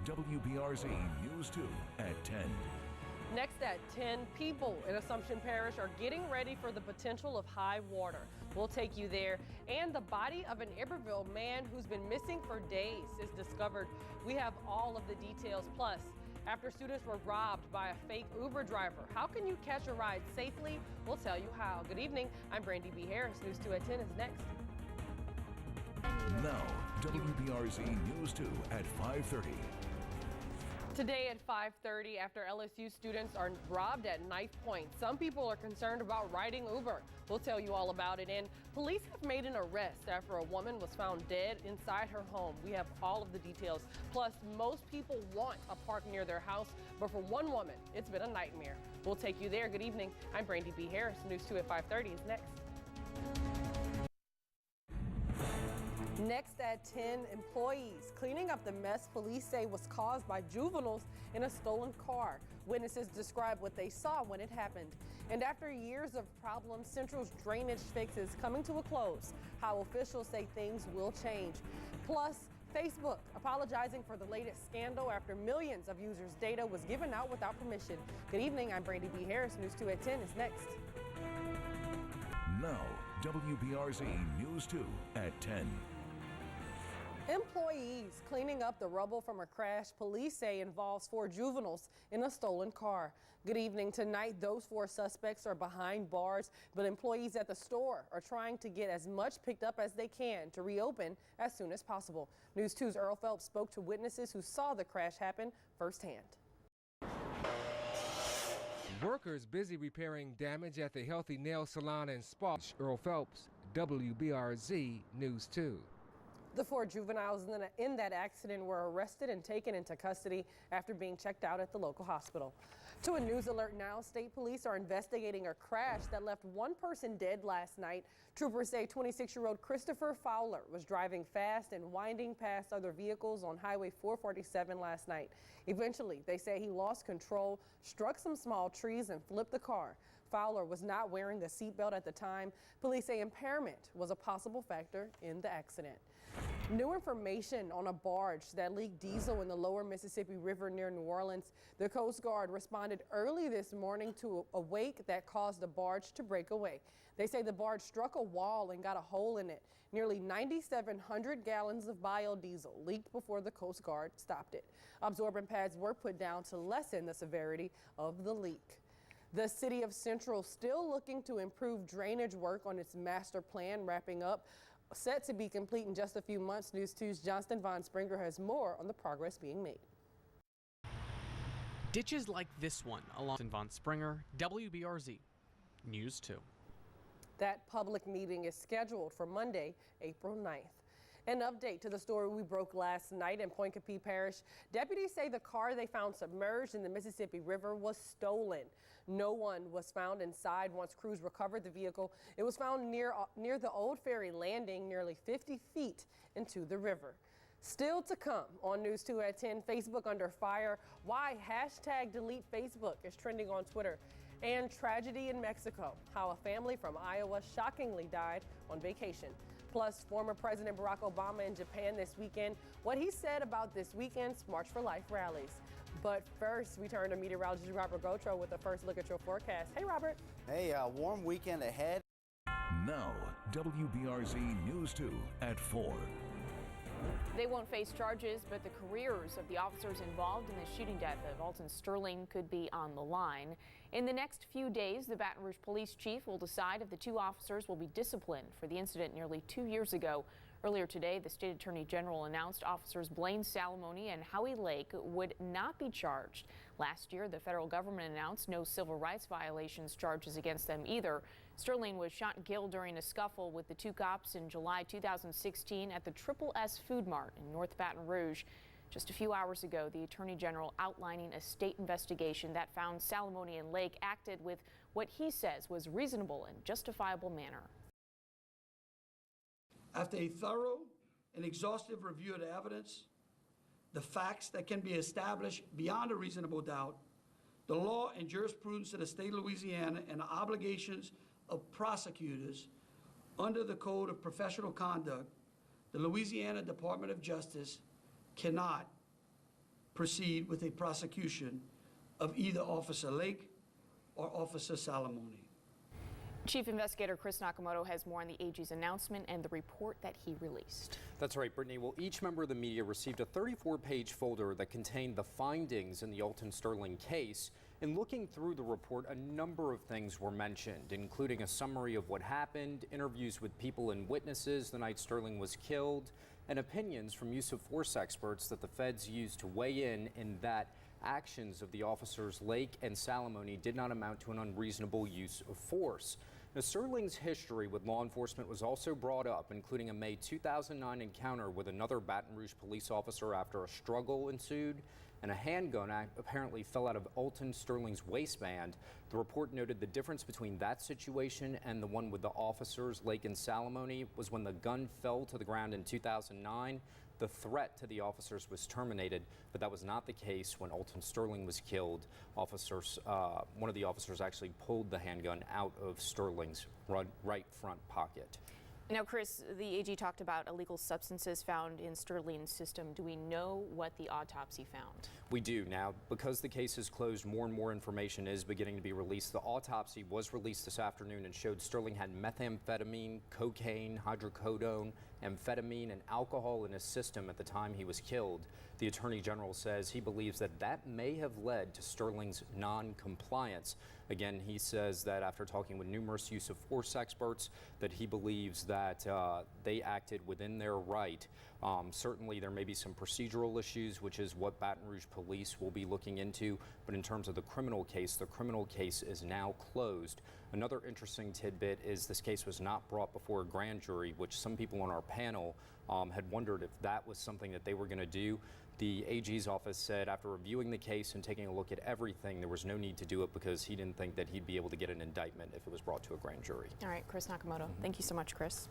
WBRZ News 2 at 10. Next at 10, people in Assumption Parish are getting ready for the potential of high water. We'll take you there. And the body of an Iberville man who's been missing for days is discovered. We have all of the details. Plus, after students were robbed by a fake Uber driver, how can you catch a ride safely? We'll tell you how. Good evening. I'm Brandy B. Harris. News 2 at 10 is next. Now, WBRZ News 2 at 5:30. Today at 5:30, after LSU students are robbed at knife point, some people are concerned about riding Uber. We'll tell you all about it. And police have made an arrest after a woman was found dead inside her home. We have all of the details. Plus, most people want a park near their house, but for one woman, it's been a nightmare. We'll take you there. Good evening. I'm Brandy B. Harris. News 2 at 5:30 is next. Next at 10, employees cleaning up the mess police say was caused by juveniles in a stolen car. Witnesses describe what they saw when it happened. And after years of problems, Central's drainage fix is coming to a close. How officials say things will change. Plus, Facebook apologizing for the latest scandal after millions of users' data was given out without permission. Good evening, I'm Brandy B. Harris. News 2 at 10 is next. Now, WBRZ News 2 at 10. Employees cleaning up the rubble from a crash police say involves 4 juveniles in a stolen car. Good evening. Tonight, those 4 suspects are behind bars, but employees at the store are trying to get as much picked up as they can to reopen as soon as possible. News 2's Earl Phelps spoke to witnesses who saw the crash happen firsthand. Workers busy repairing damage at the Healthy Nail Salon and Spa. Earl Phelps, WBRZ News 2. The 4 juveniles in that accident were arrested and taken into custody after being checked out at the local hospital. To a news alert now, state police are investigating a crash that left 1 person dead last night. Troopers say 26-year-old Christopher Fowler was driving fast and winding past other vehicles on Highway 447 last night. Eventually, they say he lost control, struck some small trees, and flipped the car. Fowler was not wearing a seatbelt at the time. Police say impairment was a possible factor in the accident. New information on a barge that leaked diesel in the lower Mississippi River near New Orleans. The Coast Guard responded early this morning to a wake that caused the barge to break away. They say the barge struck a wall and got a hole in it. Nearly 9,700 gallons of biodiesel leaked before the Coast Guard stopped it. Absorbent pads were put down to lessen the severity of the leak. The city of Central still looking to improve drainage work on its master plan, wrapping up, set to be complete in just a few months. News 2's Johnston Von Springer has more on the progress being made. Ditches like this one along Von Springer, WBRZ News 2. That public meeting is scheduled for Monday, April 9th. An update to the story we broke last night in Point Capee Parish. Deputies say the car they found submerged in the Mississippi River was stolen. No one was found inside once crews recovered the vehicle. It was found near the old ferry landing, nearly 50 feet into the river. Still to come on News 2 at 10, Facebook under fire. Why #delete Facebook is trending on Twitter. And tragedy in Mexico, how a family from Iowa shockingly died on vacation. Plus, former President Barack Obama in Japan this weekend, what he said about this weekend's March for Life rallies. But first, we turn to meteorologist Robert Gautreaux with a first look at your forecast. Hey, Robert. Hey, warm weekend ahead. Now, WBRZ News 2 at 4. They won't face charges, but the careers of the officers involved in the shooting death of Alton Sterling could be on the line. In the next few days, the Baton Rouge police chief will decide if the 2 officers will be disciplined for the incident nearly 2 years ago. Earlier today, the state attorney general announced officers Blaine Salamone and Howie Lake would not be charged. Last year, the federal government announced no civil rights violations charges against them either. Sterling was shot and killed during a scuffle with the 2 cops in July 2016 at the Triple S Food Mart in North Baton Rouge. Just a few hours ago, the attorney general outlining a state investigation that found Salamone and Lake acted with what he says was reasonable and justifiable manner. After a thorough and exhaustive review of the evidence, the facts that can be established beyond a reasonable doubt, the law and jurisprudence of the state of Louisiana, and the obligations of prosecutors under the Code of Professional Conduct, the Louisiana Department of Justice cannot proceed with a prosecution of either Officer Lake or Officer Salamone. Chief Investigator Chris Nakamoto has more on the AG's announcement and the report that he released. That's right, Brittany. Well, each member of the media received a 34-page folder that contained the findings in the Alton Sterling case. In looking through the report, a number of things were mentioned, including a summary of what happened, interviews with people and witnesses the night Sterling was killed, and opinions from use of force experts that the feds used to weigh in that actions of the officers Lake and Salamone did not amount to an unreasonable use of force. Now, Sterling's history with law enforcement was also brought up, including a May 2009 encounter with another Baton Rouge police officer after a struggle ensued, and a handgun apparently fell out of Alton Sterling's waistband. The report noted the difference between that situation and the one with the officers Lake and Salamone was when the gun fell to the ground in 2009. The threat to the officers was terminated, but that was not the case when Alton Sterling was killed. One of the officers actually pulled the handgun out of Sterling's right front pocket. Now, Chris, the AG talked about illegal substances found in Sterling's system. Do we know what the autopsy found? We do. Now, because the case is closed, more and more information is beginning to be released. The autopsy was released this afternoon and showed Sterling had methamphetamine, cocaine, hydrocodone, amphetamine, and alcohol in his system at the time he was killed. The Attorney General says he believes that may have led to Sterling's non-compliance. Again, he says that after talking with numerous use of force experts, that he believes that they acted within their right. Certainly, there may be some procedural issues, which is what Baton Rouge police will be looking into. But in terms of the criminal case is now closed. Another interesting tidbit is this case was not brought before a grand jury, which some people on our panel had wondered if that was something that they were going to do. The AG's office said after reviewing the case and taking a look at everything, there was no need to do it because he didn't think that he'd be able to get an indictment if it was brought to a grand jury. All right, Chris Nakamoto. Thank you so much, Chris.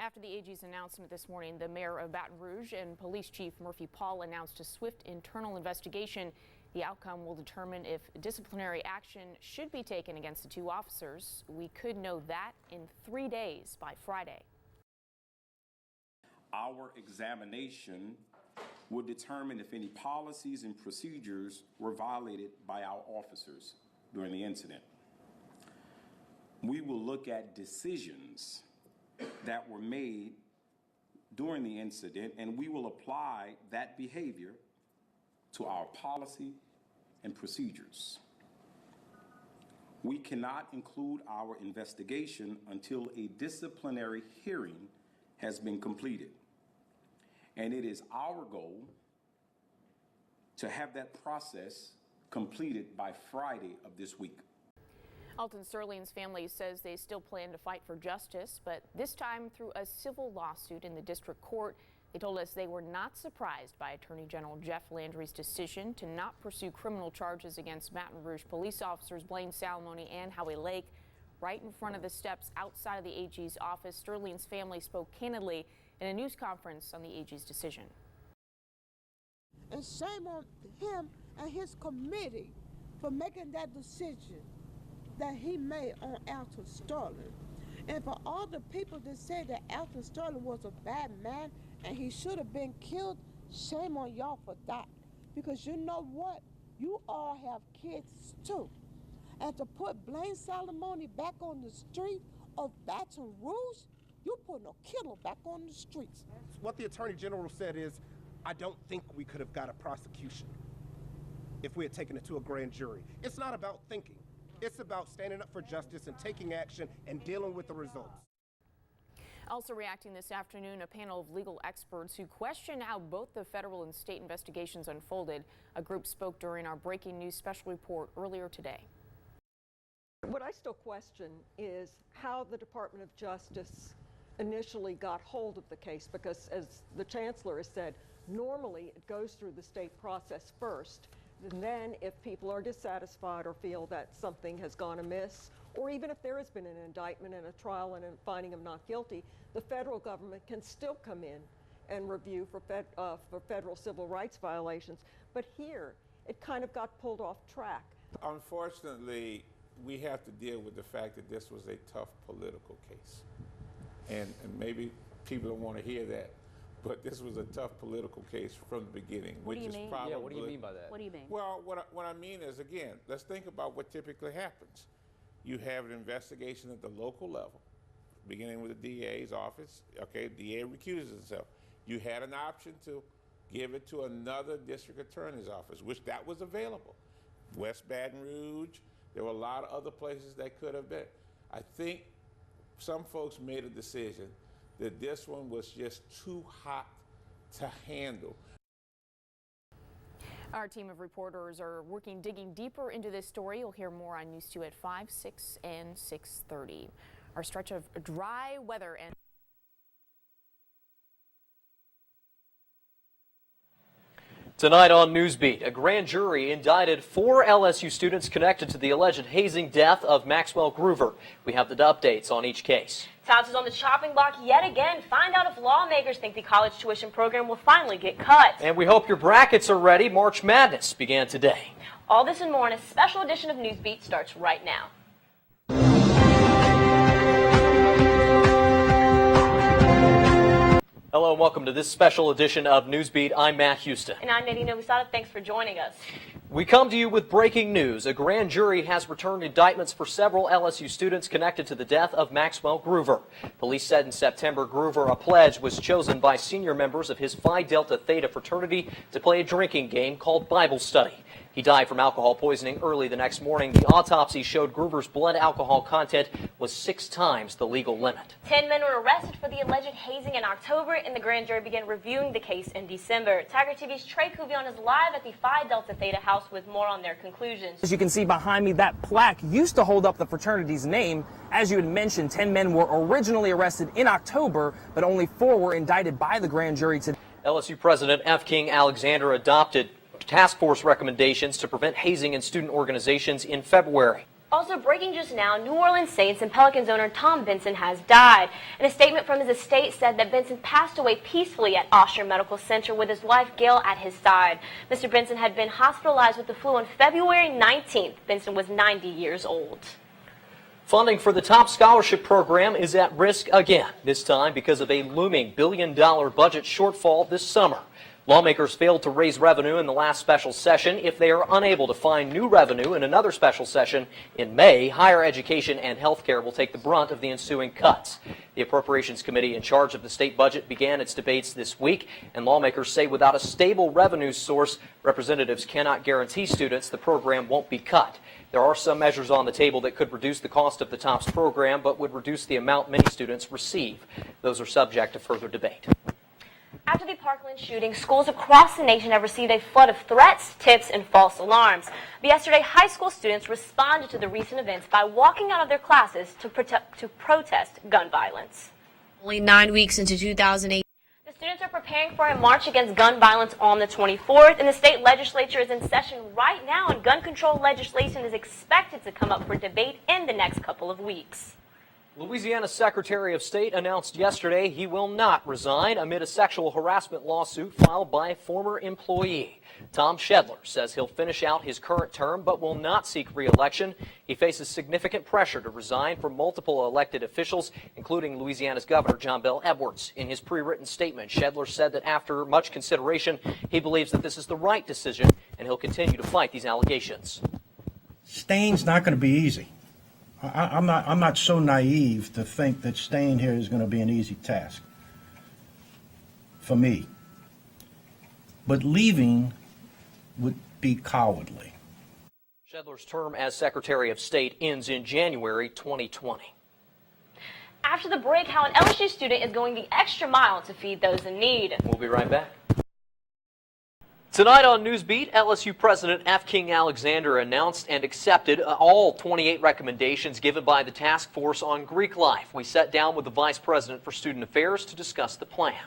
After the AG's announcement this morning, the mayor of Baton Rouge and Police Chief Murphy Paul announced a swift internal investigation. The outcome will determine if disciplinary action should be taken against the two officers. We could know that in 3 days by Friday. Our examination will determine if any policies and procedures were violated by our officers during the incident. We will look at decisions that were made during the incident, and we will apply that behavior to our policy and procedures. We cannot include our investigation until a disciplinary hearing has been completed. And it is our goal to have that process completed by Friday of this week. Alton Sterling's family says they still plan to fight for justice, but this time through a civil lawsuit in the district court. They told us they were not surprised by Attorney General Jeff Landry's decision to not pursue criminal charges against Baton Rouge police officers Blaine Salamone and Howie Lake. Right in front of the steps outside of the AG's office, Sterling's family spoke candidly in a news conference on the AG's decision. And shame on him and his committee for making that decision that he made on Alton Sterling. And for all the people that say that Alton Sterling was a bad man and he should have been killed, shame on y'all for that. Because you know what? You all have kids too. And to put Blaine Salamone back on the street of Baton Rouge, you putting a killer back on the streets. What the Attorney General said is, I don't think we could have got a prosecution if we had taken it to a grand jury. It's not about thinking. It's about standing up for justice and taking action and dealing with the results. Also reacting this afternoon, a panel of legal experts who question how both the federal and state investigations unfolded. A group spoke during our breaking news special report earlier today. What I still question is how the Department of Justice initially got hold of the case, because as the Chancellor has said, normally it goes through the state process first, and then if people are dissatisfied or feel that something has gone amiss, or even if there has been an indictment and a trial and a finding of not guilty, the federal government can still come in and review for federal civil rights violations. But here, it kind of got pulled off track. Unfortunately, we have to deal with the fact that this was a tough political case. And maybe people don't want to hear that. but this was a tough political case from the beginning, which is probably. Yeah, what do you mean by that? What do you mean? Well, what I mean is, again, let's think about what typically happens. You have an investigation at the local level, beginning with the DA's office. Okay, DA recuses himself. You had an option to give it to another district attorney's office, which that was available. West Baton Rouge, there were a lot of other places that could have been. I think some folks made a decision that this one was just too hot to handle. Our team of reporters are digging deeper into this story. You'll hear more on News 2 at 5, 6, and 6:30. Our stretch of dry weather and Tonight on NewsBeat, a grand jury indicted 4 LSU students connected to the alleged hazing death of Maxwell Groover. We have the updates on each case. Towns is on the chopping block yet again. Find out if lawmakers think the college tuition program will finally get cut. And we hope your brackets are ready. March Madness began today. All this and more in a special edition of NewsBeat starts right now. Hello and welcome to this special edition of NewsBeat. I'm Matt Houston. And I'm Nadine Novosada. Thanks for joining us. We come to you with breaking news. A grand jury has returned indictments for several LSU students connected to the death of Maxwell Groover. Police said in September Groover, a pledge, was chosen by senior members of his Phi Delta Theta fraternity to play a drinking game called Bible Study. He died from alcohol poisoning early the next morning. The autopsy showed Groover's blood alcohol content was 6 times the legal limit. 10 men were arrested for the alleged hazing in October, and the grand jury began reviewing the case in December. TigerTV's Trey Cuvion is live at the Phi Delta Theta house with more on their conclusions. As you can see behind me, that plaque used to hold up the fraternity's name. As you had mentioned, 10 men were originally arrested in October, but only 4 were indicted by the grand jury today. LSU President F. King Alexander adopted task force recommendations to prevent hazing in student organizations in February. Also breaking just now, New Orleans Saints and Pelicans owner Tom Benson has died. And a statement from his estate said that Benson passed away peacefully at Osher Medical Center with his wife Gail at his side. Mr. Benson had been hospitalized with the flu on February 19th. Benson was 90 years old. Funding for the top scholarship program is at risk again, this time because of a looming billion-dollar budget shortfall this summer. Lawmakers failed to raise revenue in the last special session. If they are unable to find new revenue in another special session in May, higher education and health care will take the brunt of the ensuing cuts. The Appropriations Committee in charge of the state budget began its debates this week, and lawmakers say without a stable revenue source, representatives cannot guarantee students the program won't be cut. There are some measures on the table that could reduce the cost of the TOPS program, but would reduce the amount many students receive. Those are subject to further debate. After the Parkland shooting, schools across the nation have received a flood of threats, tips, and false alarms. But yesterday, high school students responded to the recent events by walking out of their classes to protest gun violence. Only 9 weeks into 2008. The students are preparing for a march against gun violence on the 24th, and the state legislature is in session right now, and gun control legislation is expected to come up for debate in the next couple of weeks. Louisiana's Secretary of State announced yesterday he will not resign amid a sexual harassment lawsuit filed by a former employee. Tom Shedler says he'll finish out his current term but will not seek re-election. He faces significant pressure to resign from multiple elected officials, including Louisiana's Governor John Bel Edwards. In his pre-written statement, Shedler said that after much consideration, he believes that this is the right decision and he'll continue to fight these allegations. Staying's not going to be easy. I'm not so naive to think that staying here is going to be an easy task for me. But leaving would be cowardly. Shedler's term as Secretary of State ends in January 2020. After the break, how an LSU student is going the extra mile to feed those in need. We'll be right back. Tonight on NewsBeat, LSU President F. King Alexander announced and accepted all 28 recommendations given by the task force on Greek life. We sat down with the Vice President for Student Affairs to discuss the plan.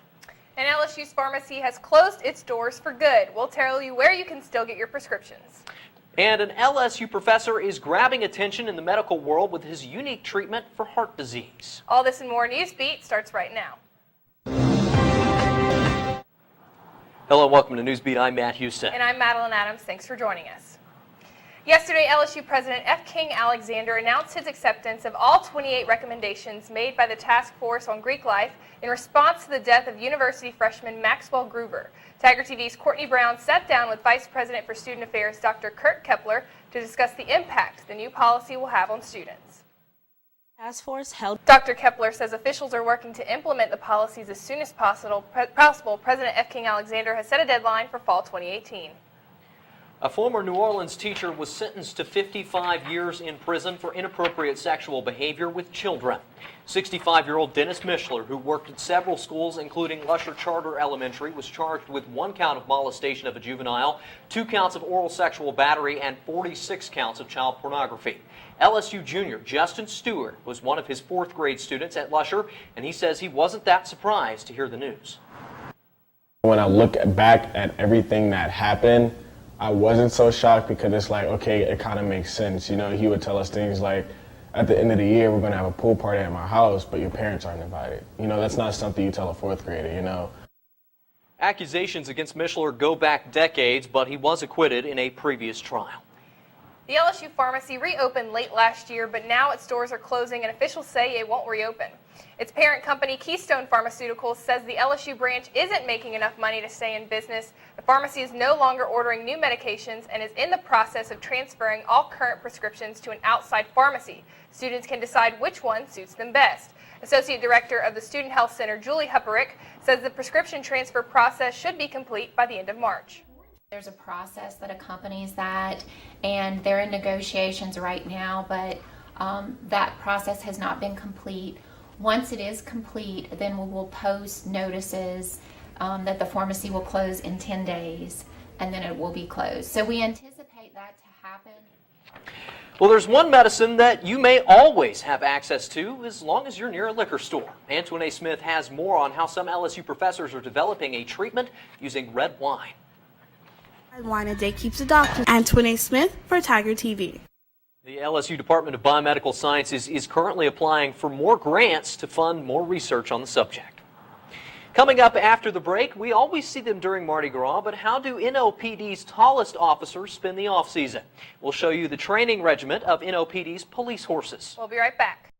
And LSU's pharmacy has closed its doors for good. We'll tell you where you can still get your prescriptions. And an LSU professor is grabbing attention in the medical world with his unique treatment for heart disease. All this and more NewsBeat starts right now. Hello and welcome to NewsBeat. I'm Matt Houston. And I'm Madeline Adams. Thanks for joining us. Yesterday, LSU President F. King Alexander announced his acceptance of all 28 recommendations made by the Task Force on Greek Life in response to the death of university freshman Maxwell Groover. TigerTV's Courtney Brown sat down with Vice President for Student Affairs Dr. Kurt Kepler to discuss the impact the new policy will have on students. Task Force held. Dr. Kepler says officials are working to implement the policies as soon as possible. President F. King Alexander has set a deadline for fall 2018. A former New Orleans teacher was sentenced to 55 years in prison for inappropriate sexual behavior with children. 65-year-old Dennis Mishler, who worked at several schools, including Lusher Charter Elementary, was charged with 1 count of molestation of a juvenile, 2 counts of oral sexual battery, and 46 counts of child pornography. LSU junior Justin Stewart was one of his 4th grade students at Lusher, and he says he wasn't that surprised to hear the news. When I look back at everything that happened, I wasn't so shocked because it's like, okay, it kind of makes sense. You know, he would tell us things like, at the end of the year, we're going to have a pool party at my house, but your parents aren't invited. You know, that's not something you tell a 4th grader, you know. Accusations against Mishler go back decades, but he was acquitted in a previous trial. The LSU pharmacy reopened late last year, but now its doors are closing and officials say it won't reopen. Its parent company, Keystone Pharmaceuticals, says the LSU branch isn't making enough money to stay in business. The pharmacy is no longer ordering new medications and is in the process of transferring all current prescriptions to an outside pharmacy. Students can decide which one suits them best. Associate Director of the Student Health Center, Julie Hupperick, says the prescription transfer process should be complete by the end of March. There's a process that accompanies that, and they're in negotiations right now, but that process has not been complete. Once it is complete, then we will post notices that the pharmacy will close in 10 days, and then it will be closed. So we anticipate that to happen. Well, there's one medicine that you may always have access to as long as you're near a liquor store. Antoine Smith has more on how some LSU professors are developing a treatment using red wine. Red wine a day keeps the doctor. Antoine Smith for TigerTV. The LSU Department of Biomedical Sciences is currently applying for more grants to fund more research on the subject. Coming up after the break, we always see them during Mardi Gras, but how do NOPD's tallest officers spend the off-season? We'll show you the training regiment of NOPD's police horses. We'll be right back.